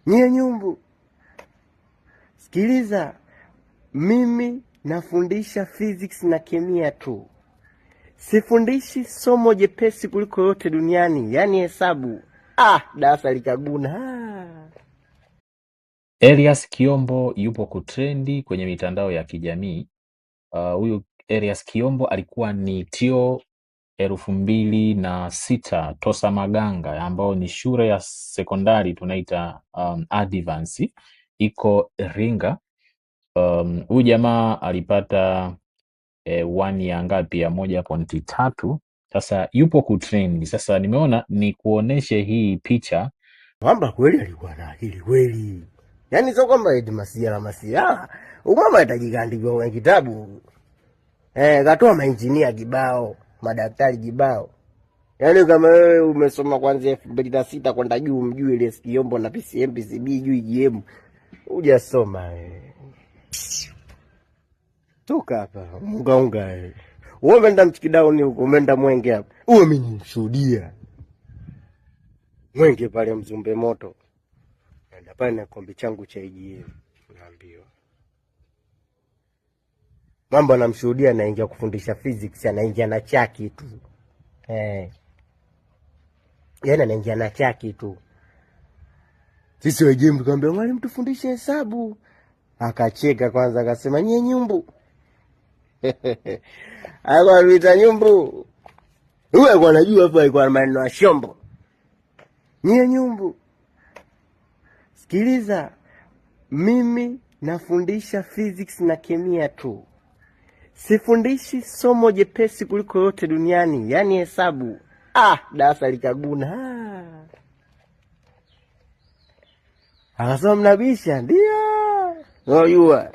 Nyie nyumbu, sikiliza, mimi nafundisha physics na kemia tu. Sifundishi somo jepesi kuliko yote duniani, yani hesabu. Darasa likaguna. Elias Kiombo yupo kutrendi kwenye mitandao ya kijamii. Huyu Elias Kiombo alikuwa ni TO 2006 Tosa Maganga, ambao ni shule ya sekondari tunaita advance, iko Iringa. Huyu jamaa alipata 1 ya ngapi ya 1.3. Sasa yupo kutrendi. Sasa nimeona ni kuoneshe hii picha kwamba kweli alikuwa na akili kweli, yaani sio kwamba eti masiala umama atajikaandikwa kwenye kitabu. Katoa mainjinia kibao, madaktari kibao. Yaani kama wewe umesoma kuanzia 2006 kwenda juu, mjui ile Kiombo na PCM PCB juu IGM, hujasoma wewe. Toka hapa unga wewe. Wewe umeenda Mchikidaoni huko, umeenda Mwenge hapo. Wewe mimi nishuhudia. Mwenge pale Mzumbe Moto. Nenda pale na kombe changu cha IGM. Naambiwa. Mambo anamshuhudia, anaingia kufundisha physics, anaingia na chaki tu. Yaani anaingia na chaki tu. Sisi wa IGM tukamwambia mwalimu tufundishe hesabu. Akacheka kwanza akasema nyie nyumbu. Alikuwa anaita nyumbu. Huyu alikuwa anajua hapo, alikuwa na maneno ya shombo. Nyie nyumbu, sikiliza, mimi nafundisha physics na kemia tu. Sifundishi somo jepesi kuliko yote duniani, yani hesabu. Darasa likaguna. Akasema mnabisha, ndio. Unajua.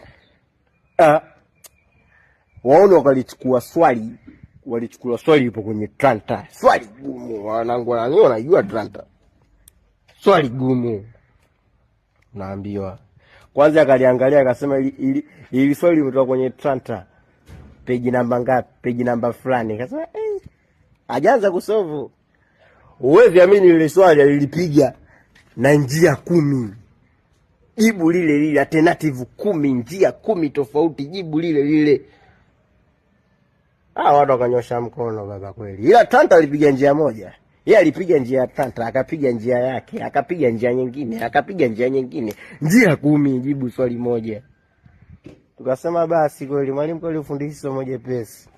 Waona walichukua swali ipo kwenye Tranta. Swali gumu, wanangu wanajua Tranta. Swali gumu. Naambiwa. Kwanza akaliangalia akasema ili swali limetoka kwenye Tranta. Peji namba ngapi? Peji namba fulani. Akasema hajaanza kusolve. Uwezi amini ile swali alilipiga na njia 10. Jibu lile lile, alternative 10, njia 10 tofauti, jibu lile lile. Watu wakanyosha mkono baba kweli. Ila Tranta alipiga njia moja. Yeye alipiga njia ya Tranta, akapiga njia yake, akapiga njia nyingine, akapiga njia nyingine. Njia 10 jibu swali moja. Tukasema basi kweli mwalimu kweli ufundishi somo jepesi.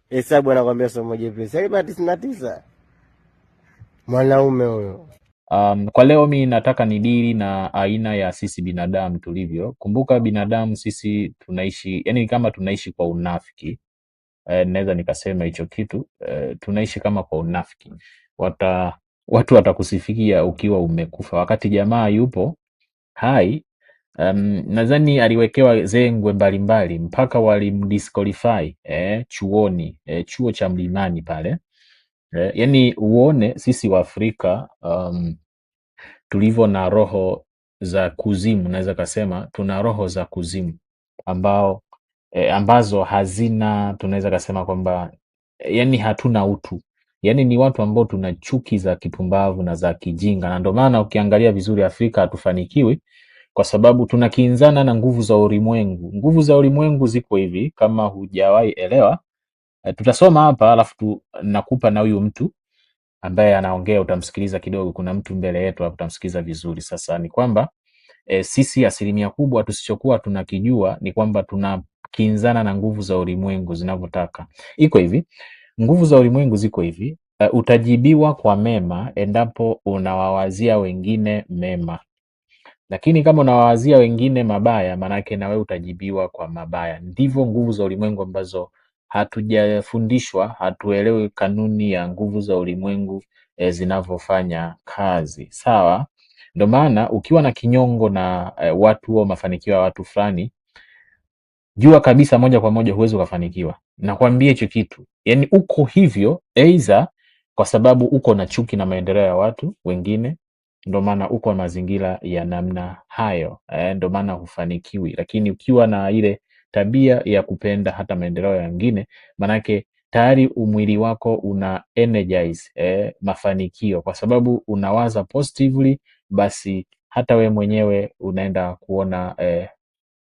Hesabu anakuambia somo jepesi. Alipata 99. Mwanaume huyo. Kwa leo mimi nataka nidili na aina ya sisi binadamu tulivyo. Kumbuka binadamu sisi tunaishi, yani kama tunaishi kwa unafiki. Naweza nikasema hicho kitu, tunaishi kama kwa unafiki. Watu watakusifikia ukiwa umekufa, wakati jamaa yupo hai. Nadhani aliwekewa zengwe mbalimbali mpaka walimdisqualify chuoni, chuo cha Mlimani pale. Yani uone sisi wa Afrika tulivyo na roho za kuzimu. Naweza kasema tuna roho za kuzimu ambazo hazina, tunaweza kasema kwamba yani hatuna utu. Yani ni watu ambao tuna chuki za kipumbavu na za kijinga, na ndio maana ukiangalia vizuri Afrika hatufanikiwi, kwa sababu tunakinzana na nguvu za ulimwengu. Nguvu za ulimwengu ziko hivi, kama hujawahi elewa, tutasoma hapa alafu nakupa na huyu mtu ambaye anaongea, utamsikiliza kidogo. Kuna mtu mbele yetu hapo, utamsikiliza vizuri. Sasa ni kwamba sisi asilimia kubwa tusichokuwa tunakijua ni kwamba tunakinzana na nguvu za ulimwengu zinavyotaka. Iko hivi, nguvu za ulimwengu ziko hivi, utajibiwa kwa mema endapo unawawazia wengine mema, lakini kama unawawazia wengine mabaya, manake na wewe utajibiwa kwa mabaya. Ndivyo nguvu za ulimwengu ambazo hatujafundishwa, hatuelewi kanuni ya nguvu za ulimwengu zinavyofanya kazi. Sawa? Ndio maana ukiwa na kinyongo na watu wa mafanikio ya watu fulani, jua kabisa moja kwa moja huwezi ukafanikiwa. Nakwambia hicho kitu. Yaani uko hivyo aidha kwa sababu uko na chuki na maendeleo ya watu wengine, ndio maana uko mazingira ya namna hayo, ndio maana hufanikiwi. Lakini ukiwa na ile tabia ya kupenda hata maendeleo ya wengine, manake tayari umwili wako una energize mafanikio, kwa sababu unawaza positively basi hata we mwenyewe unaenda kuona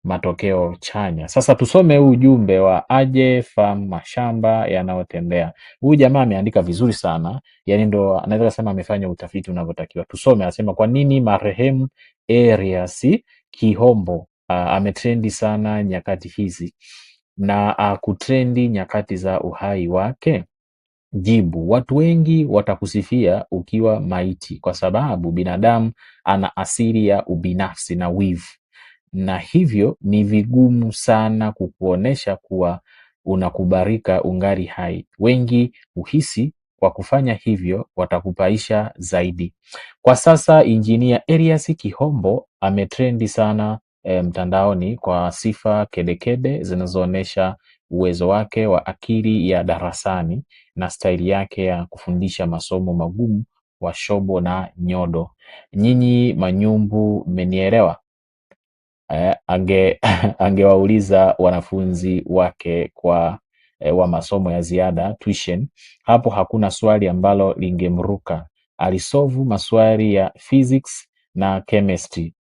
matokeo chanya. Sasa tusome huu ujumbe wa Aje Farm Mashamba Yanayotembea. Huyu jamaa ameandika vizuri sana, yani ndo anaweza kusema amefanya utafiti unavyotakiwa. Tusome, anasema kwa nini marehemu Erias Kihombo ametrendi sana nyakati hizi na kutrendi nyakati za uhai wake? Jibu: watu wengi watakusifia ukiwa maiti, kwa sababu binadamu ana asili ya ubinafsi na wivu, na hivyo ni vigumu sana kukuonesha kuwa unakubalika ungali hai. Wengi uhisi kwa kufanya hivyo watakupaisha zaidi. Kwa sasa Injinia Erias Kihombo ametrendi sana mtandaoni kwa sifa kedekede zinazoonesha uwezo wake wa akili ya darasani na staili yake ya kufundisha masomo magumu wa shobo na nyodo. Nyinyi manyumbu mmenielewa? Angewauliza wanafunzi wake wa masomo ya ziada tuition, hapo hakuna swali ambalo lingemruka. Alisovu maswali ya physics na chemistry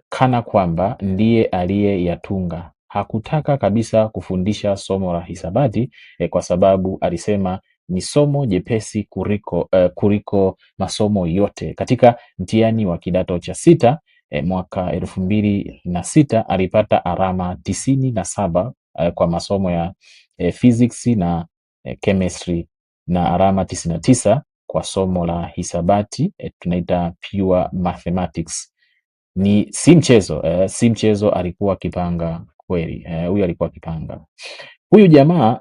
kana kwamba ndiye aliyeyatunga. Hakutaka kabisa kufundisha somo la hisabati kwa sababu alisema ni somo jepesi kuliko masomo yote. Katika mtihani wa kidato cha 6 mwaka 2006 alipata alama 97 kwa masomo ya physics na chemistry na alama 99 kwa somo la hisabati, tunaita pure mathematics. Ni si mchezo, alikuwa kipanga kweli. Huyu alikuwa kipanga. Huyu jamaa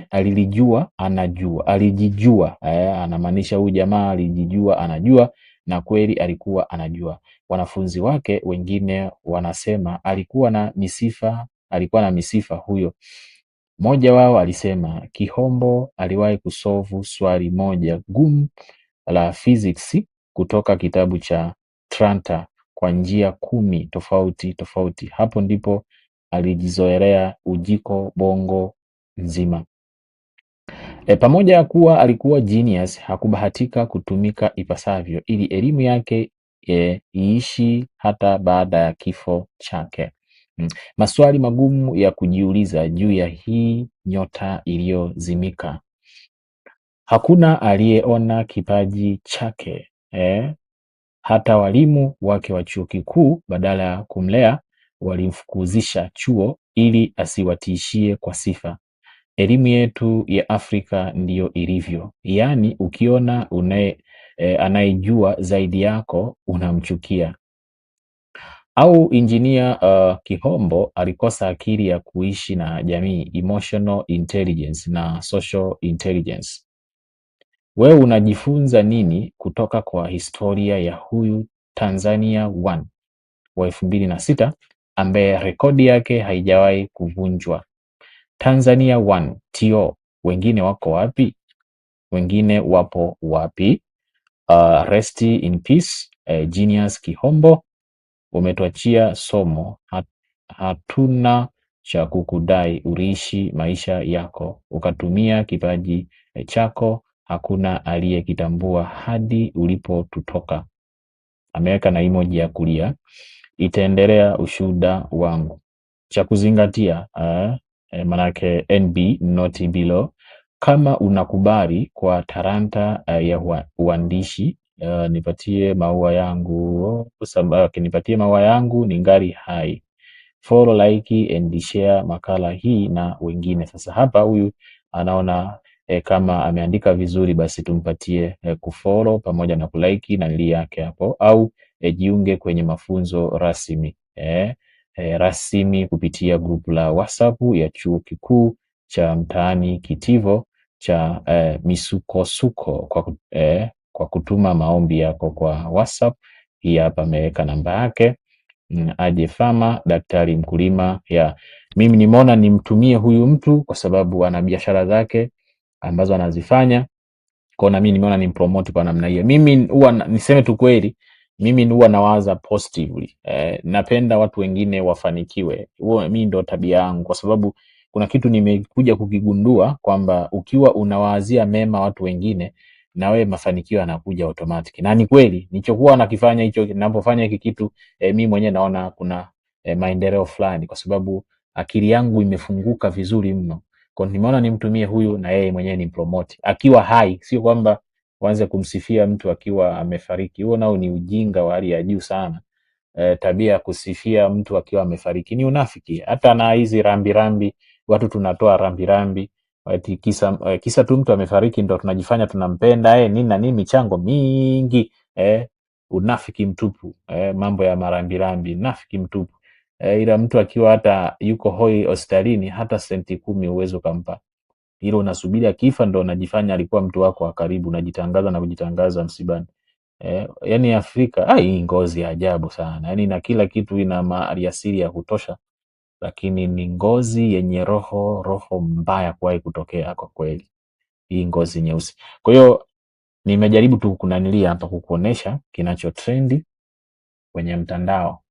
alijijua anajua. Anamaanisha huyu jamaa alijijua anajua, na kweli alikuwa anajua. Wanafunzi wake wengine wanasema alikuwa na misifa huyo. Mmoja wao alisema Kihombo aliwahi kusovu swali moja gumu la physics kutoka kitabu cha Tranta kwa njia 10 tofauti. Hapo ndipo alijizoelea ujiko bongo nzima. Pamoja ya kuwa alikuwa genius, hakubahatika kutumika ipasavyo ili elimu yake iishi hata baada ya kifo chake. Maswali magumu ya kujiuliza juu ya hii nyota iliyozimika. Hakuna aliyeona kipaji chake. Hata walimu wake wa chuo kikuu badala ya kumlea walimfukuzisha chuo ili asiwatishie kwa sifa. Elimu yetu ya Afrika ndiyo ilivyo. Yaani ukiona anayejua zaidi yako unamchukia. Au Injinia Kihombo alikosa akili ya kuishi na jamii, emotional intelligence na social intelligence. Wewe unajifunza nini kutoka kwa historia ya huyu Tanzania 1 wa 2006 ambaye rekodi yake haijawahi kuvunjwa? Tanzania 1 TO, wengine wako wapi? Wengine wapo wapi? Rest in peace, Genius Kihombo. Umetuachia somo, hatuna cha kukudai. Uliishi maisha yako, ukatumia kipaji chako, hakuna aliyekitambua hadi ulipotutoka. Ameweka na emoji ya kulia. Itaendelea ushuhuda wangu. Cha kuzingatia, manake NB not below. Kama unakubali kwa talanta ya uandishi, nipatie maua yangu. Nipatie maua yangu ningali hai. Follow, like and share makala hii na wengine. Sasa hapa huyu anaona kama ameandika vizuri, basi tumpatie kufollow pamoja na kulike na nili yake hapo, au jiunge kwenye mafunzo rasmi rasmi kupitia grupu la WhatsApp ya chuo kikuu cha mtaani Kitivo cha misukosuko kwa kutuma maombi yako kwa WhatsApp. Hii hapa ameweka namba yake. Aje Farmer, daktari mkulima. Mimi nimeona nimtumie huyu mtu kwa sababu ana biashara zake ambazo anazifanya. Kwa na mimi nimeona nimpromote kwa namna hiyo. Mimi huwa niseme tu kweli, mimi huwa nawaza positively. Napenda watu wengine wafanikiwe. Huo mimi ndo tabia yangu, kwa sababu kuna kitu nimekuja kukigundua kwamba ukiwa unawaazia mema watu wengine, na wewe mafanikio yanakuja automatic. Na ni kweli nilichokuwa nakifanya hicho, ninapofanya hiki kitu mimi mwenyewe naona kuna maendeleo fulani, kwa sababu akili yangu imefunguka vizuri mno. Kwa nimeona nimtumie huyu na yeye mwenyewe nimpromote akiwa hai, sio kwamba uanze kumsifia mtu akiwa amefariki. Huo nao ni ujinga wa hali ya juu sana. Tabia ya kusifia mtu akiwa amefariki ni unafiki. Hata na hizi rambirambi, watu tunatoa rambirambi ati kisa tu mtu amefariki ndo tunajifanya tunampenda nini na nini, michango mingi unafiki mtupu. Mambo ya marambirambi, unafiki mtupu. Ila mtu akiwa hata yuko hoi hospitalini, hata senti 10 uwezo kampa, ilo unasubiri akifa ndo unajifanya alikuwa mtu wako wa karibu, unajitangaza na kujitangaza msibani. Yani Afrika hii ngozi ya ajabu sana, yani na kila kitu ina maliasili ya kutosha, lakini ni ngozi yenye roho mbaya kuwahi kutokea kwa kweli, hii ngozi nyeusi. Kwa hiyo nimejaribu tu kunanilia hapa kukuonesha kinacho trendi kwenye mtandao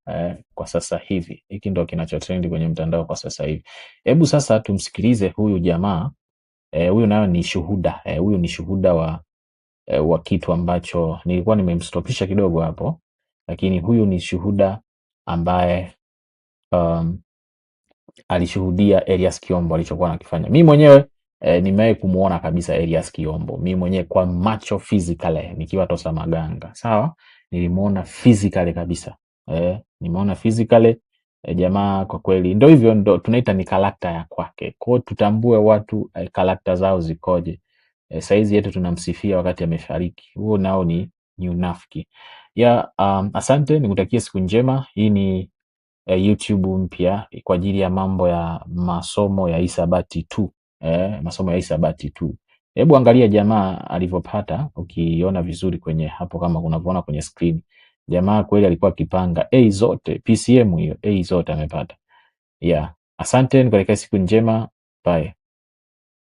kwa sasa hivi. Hiki ndo kinacho trendi kwenye mtandao kwa sasa hivi. Hebu sasa tumsikilize huyu jamaa. Huyu nayo ni shuhuda. Huyu ni shuhuda wa kitu ambacho nilikuwa nimemstopisha kidogo hapo, lakini huyu ni shuhuda ambaye alishuhudia Elias Kiombo alichokuwa anakifanya. Mimi mwenyewe nimewahi kumuona kabisa Elias Kiombo. Mimi mwenyewe kwa macho physically nikiwa Tosa Maganga. Sawa? Nilimuona physically kabisa. Nimeona physically jamaa kwa kweli ndio hivyo, ndo tunaita ni karakta ya kwake. Kwa hiyo tutambue watu karakta zao zikoje. Saizi yetu tunamsifia wakati amefariki. Huo nao ni unafiki. Asante, nikutakie siku njema. Hii ni YouTube mpya kwa ajili ya mambo ya masomo ya hisabati 2. Masomo ya hisabati 2. Hebu angalia jamaa alivyopata, ukiona vizuri kwenye hapo kama unavyoona kwenye screen. Jamaa kweli alikuwa akipanga A zote, PCM hiyo A zote amepata. Asante, nikutakie siku njema. Bye.